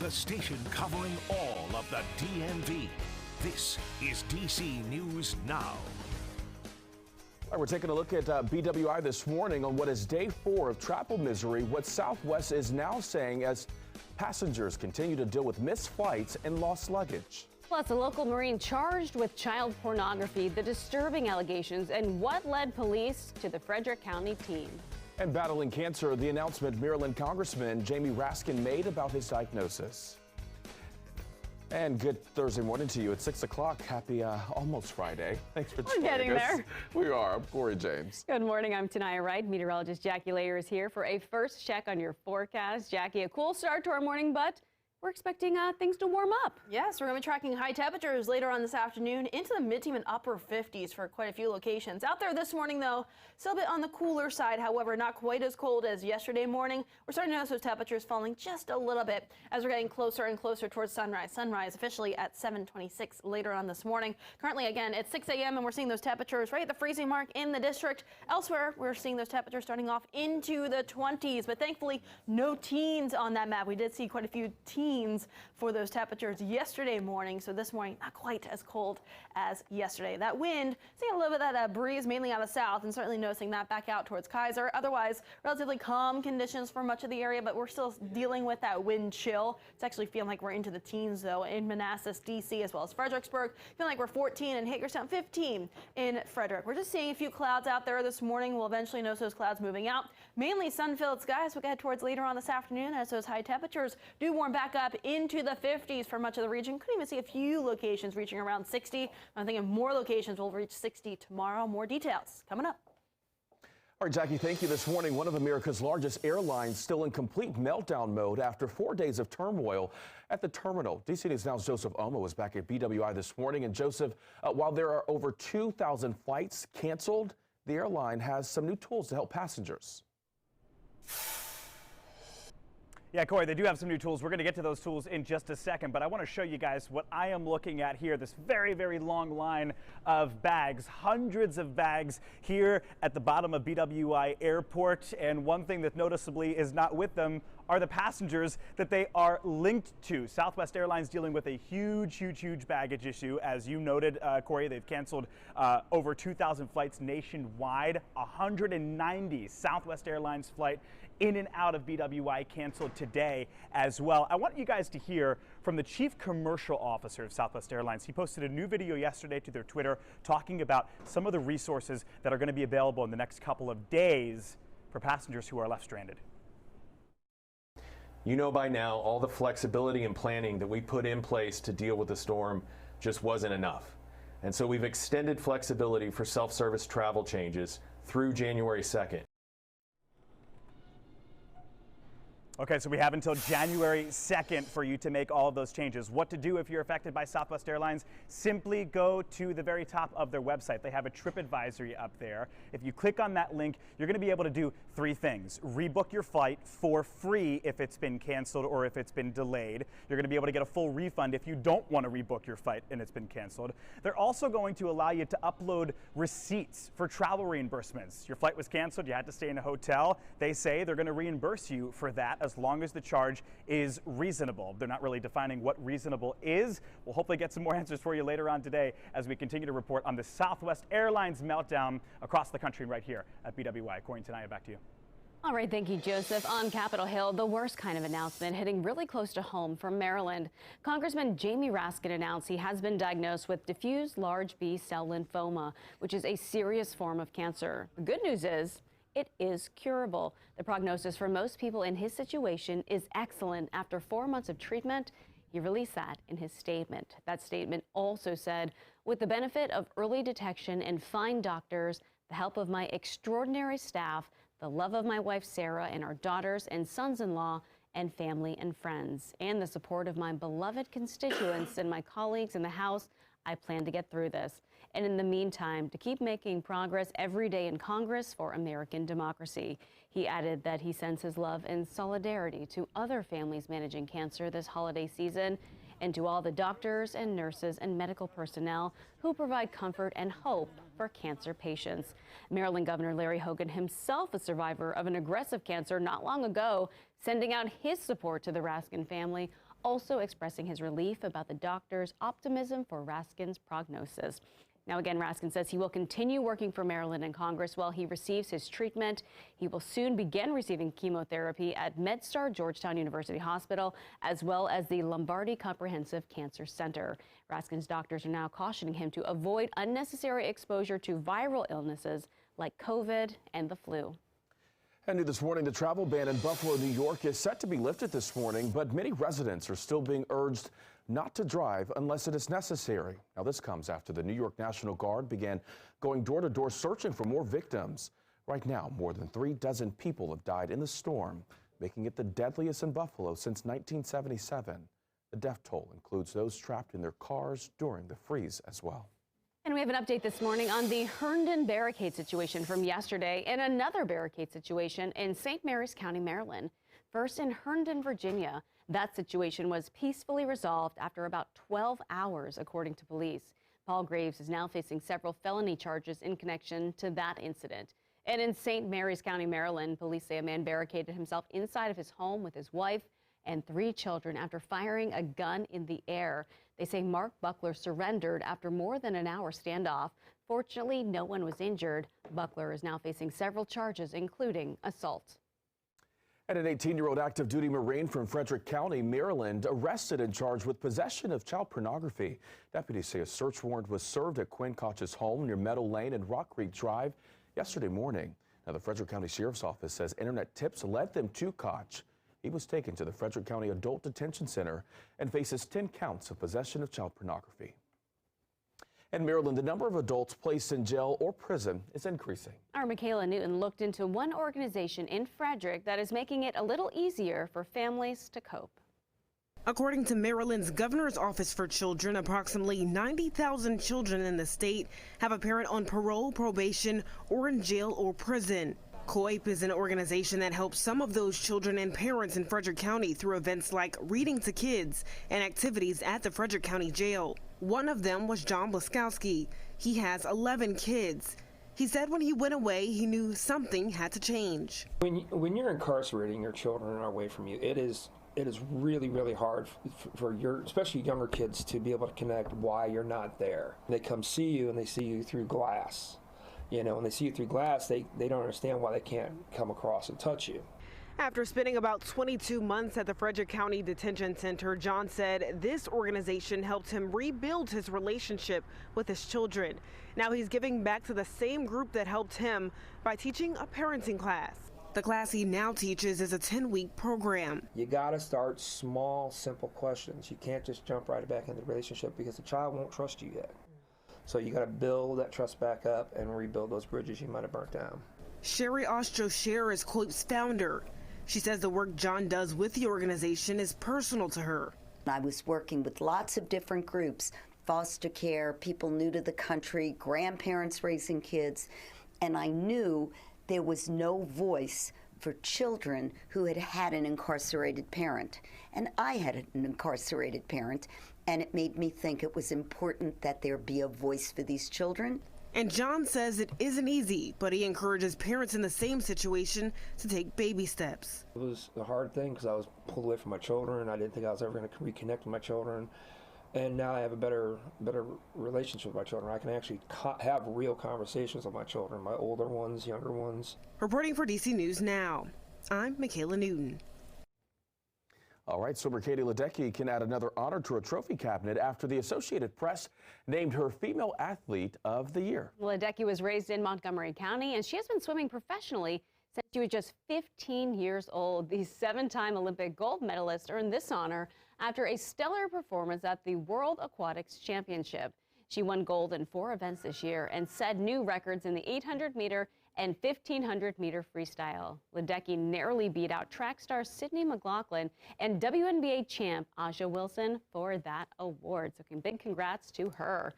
the station covering all of the DMV. This is DC News Now. All right, we're taking a look at BWI this morning on what is day 4 of travel misery, what Southwest is now saying as passengers continue to deal with missed flights and lost luggage. Plus, a local Marine charged with child pornography, the disturbing allegations, and what led police to the Frederick County team. And battling cancer, the announcement Maryland Congressman Jamie Raskin made about his diagnosis. And good Thursday morning to you at 6 o'clock. Happy almost Friday. Thanks for joining us. We're getting there. We are. I'm Corey James. Good morning. I'm Tanaya Wright. Meteorologist Jackie Layer is here for a first check on your forecast. Jackie, a cool start to our morning, but we're expecting things to warm up. Yes, we're going to be tracking high temperatures later on this afternoon into the mid to even upper 50s for quite a few locations. Out there this morning, though, still a bit on the cooler side. However, not quite as cold as yesterday morning. We're starting to notice those temperatures falling just a little bit as we're getting closer and closer towards sunrise. Sunrise officially at 7:26 later on this morning. Currently, again, it's 6 a.m. and we're seeing those temperatures right at the freezing mark in the district. Elsewhere, we're seeing those temperatures starting off into the 20s, but thankfully no teens on that map. We did see quite a few teens for those temperatures yesterday morning, so this morning not quite as cold as yesterday. That wind, seeing a little bit of that breeze mainly out of south, and certainly noticing that back out towards Kaiser. Otherwise, relatively calm conditions for much of the area, but we're still dealing with that wind chill. It's actually feeling like we're into the teens, though, in Manassas, D.C., as well as Fredericksburg. Feeling like we're 14 in Hagerstown, 15 in Frederick. We're just seeing a few clouds out there this morning. We'll eventually notice those clouds moving out. Mainly sun-filled skies we get towards later on this afternoon as those high temperatures do warm back up into the 50s for much of the region. Couldn't even see a few locations reaching around 60. I'm thinking more locations will reach 60 tomorrow. More details coming up. All right, Jackie, thank you. This morning, one of America's largest airlines still in complete meltdown mode after 4 days of turmoil at the terminal. DC News Now's Joseph Omo was back at BWI this morning. And Joseph, while there are over 2,000 flights canceled, the airline has some new tools to help passengers. Yeah, Corey, they do have some new tools. We're going to get to those tools in just a second, but I want to show you guys what I am looking at here, this very, very long line of bags, hundreds of bags here at the bottom of BWI Airport. And one thing that noticeably is not with them are the passengers that they are linked to. Southwest Airlines dealing with a huge baggage issue. As you noted, Corey, they've canceled over 2,000 flights nationwide. 190 Southwest Airlines flight in and out of BWI canceled today as well. I want you guys to hear from the Chief Commercial Officer of Southwest Airlines. He posted a new video yesterday to their Twitter talking about some of the resources that are going to be available in the next couple of days for passengers who are left stranded. You know by now all the flexibility and planning that we put in place to deal with the storm just wasn't enough. And so we've extended flexibility for self-service travel changes through January 2nd. Okay, so we have until January 2nd for you to make all of those changes. What to do if you're affected by Southwest Airlines? Simply go to the very top of their website. They have a trip advisory up there. If you click on that link, you're going to be able to do 3 things. Rebook your flight for free if it's been canceled or if it's been delayed. You're going to be able to get a full refund if you don't want to rebook your flight and it's been canceled. They're also going to allow you to upload receipts for travel reimbursements. Your flight was canceled, you had to stay in a hotel. They say they're going to reimburse you for that as long as the charge is reasonable. They're not really defining what reasonable is. We'll hopefully get some more answers for you later on today as we continue to report on the Southwest Airlines meltdown across the country right here at BWI. Corey and Tanaya, back to you. All right, thank you, Joseph. On Capitol Hill, the worst kind of announcement hitting really close to home from Maryland. Congressman Jamie Raskin announced he has been diagnosed with diffuse large B-cell lymphoma, which is a serious form of cancer. The good news is it is curable. The prognosis for most people in his situation is excellent. After 4 months of treatment, he released that in his statement. That statement also said, with the benefit of early detection and fine doctors, the help of my extraordinary staff, the love of my wife Sarah and our daughters and sons-in-law and family and friends, and the support of my beloved constituents and my colleagues in the House, I plan to get through this. And in the meantime, to keep making progress every day in Congress for American democracy. He added that he sends his love and solidarity to other families managing cancer this holiday season and to all the doctors and nurses and medical personnel who provide comfort and hope for cancer patients. Maryland Governor Larry Hogan, himself a survivor of an aggressive cancer not long ago, sending out his support to the Raskin family, also expressing his relief about the doctor's optimism for Raskin's prognosis. Now, again, Raskin says he will continue working for Maryland and Congress while he receives his treatment. He will soon begin receiving chemotherapy at MedStar Georgetown University Hospital, as well as the Lombardi Comprehensive Cancer Center. Raskin's doctors are now cautioning him to avoid unnecessary exposure to viral illnesses like COVID and the flu. And new this morning, the travel ban in Buffalo, New York is set to be lifted this morning, but many residents are still being urged not to drive unless it is necessary. Now, this comes after the New York National Guard began going door to door searching for more victims. Right now, more than 36 people have died in the storm, making it the deadliest in Buffalo since 1977. The death toll includes those trapped in their cars during the freeze as well. And we have an update this morning on the Herndon barricade situation from yesterday and another barricade situation in St. Mary's County, Maryland. First in Herndon, Virginia, that situation was peacefully resolved after about 12 hours, according to police. Paul Graves is now facing several felony charges in connection to that incident. And in St. Mary's County, Maryland, police say a man barricaded himself inside of his home with his wife and 3 children after firing a gun in the air. They say Mark Buckler surrendered after more than an hour standoff. Fortunately, no one was injured. Buckler is now facing several charges, including assault. And an 18-year-old active duty Marine from Frederick County, Maryland, arrested and charged with possession of child pornography. Deputies say a search warrant was served at Quinn Koch's home near Meadow Lane and Rock Creek Drive yesterday morning. Now, the Frederick County Sheriff's Office says internet tips led them to Koch. He was taken to the Frederick County Adult Detention Center and faces 10 counts of possession of child pornography. In Maryland, the number of adults placed in jail or prison is increasing. Our Michaela Newton looked into one organization in Frederick that is making it a little easier for families to cope. According to Maryland's Governor's Office for Children, approximately 90,000 children in the state have a parent on parole, probation, or in jail or prison. COIP is an organization that helps some of those children and parents in Frederick County through events like reading to kids and activities at the Frederick County Jail. One of them was John Blaskowski. He has 11 kids. He said when he went away, he knew something had to change. When you're incarcerating your children away from you, it is really, really hard for your, especially younger kids, to be able to connect why you're not there. They come see you and they see you through glass. You know, when they see you through glass, they don't understand why they can't come across and touch you. After spending about 22 months at the Frederick County Detention Center, John said this organization helped him rebuild his relationship with his children. Now he's giving back to the same group that helped him by teaching a parenting class. The class he now teaches is a 10-week program. You got to start small, simple questions. You can't just jump right back into the relationship because the child won't trust you yet. So you got to build that trust back up and rebuild those bridges you might have burnt down. Sherry Ostro-Scher is COIP's founder. She says the work John does with the organization is personal to her. I was working with lots of different groups, foster care, people new to the country, grandparents raising kids, and I knew there was no voice for children who had had an incarcerated parent. And I had an incarcerated parent, and it made me think it was important that there be a voice for these children. And John says it isn't easy, but he encourages parents in the same situation to take baby steps. It was a hard thing because I was pulled away from my children. I didn't think I was ever going to reconnect with my children. And now I have a better relationship with my children. I can actually have real conversations with my children, my older ones, younger ones. Reporting for DC News Now, I'm Michaela Newton. All right, swimmer Katie Ledecky can add another honor to her trophy cabinet after the Associated Press named her Female Athlete of the Year. Ledecky was raised in Montgomery County, and she has been swimming professionally since she was just 15 years old. The 7-time Olympic gold medalist earned this honor after a stellar performance at the World Aquatics Championship. She won gold in 4 events this year and set new records in the 800-meter and 1,500-meter freestyle. Ledecky narrowly beat out track star Sydney McLaughlin and WNBA champ Aja Wilson for that award. So big congrats to her.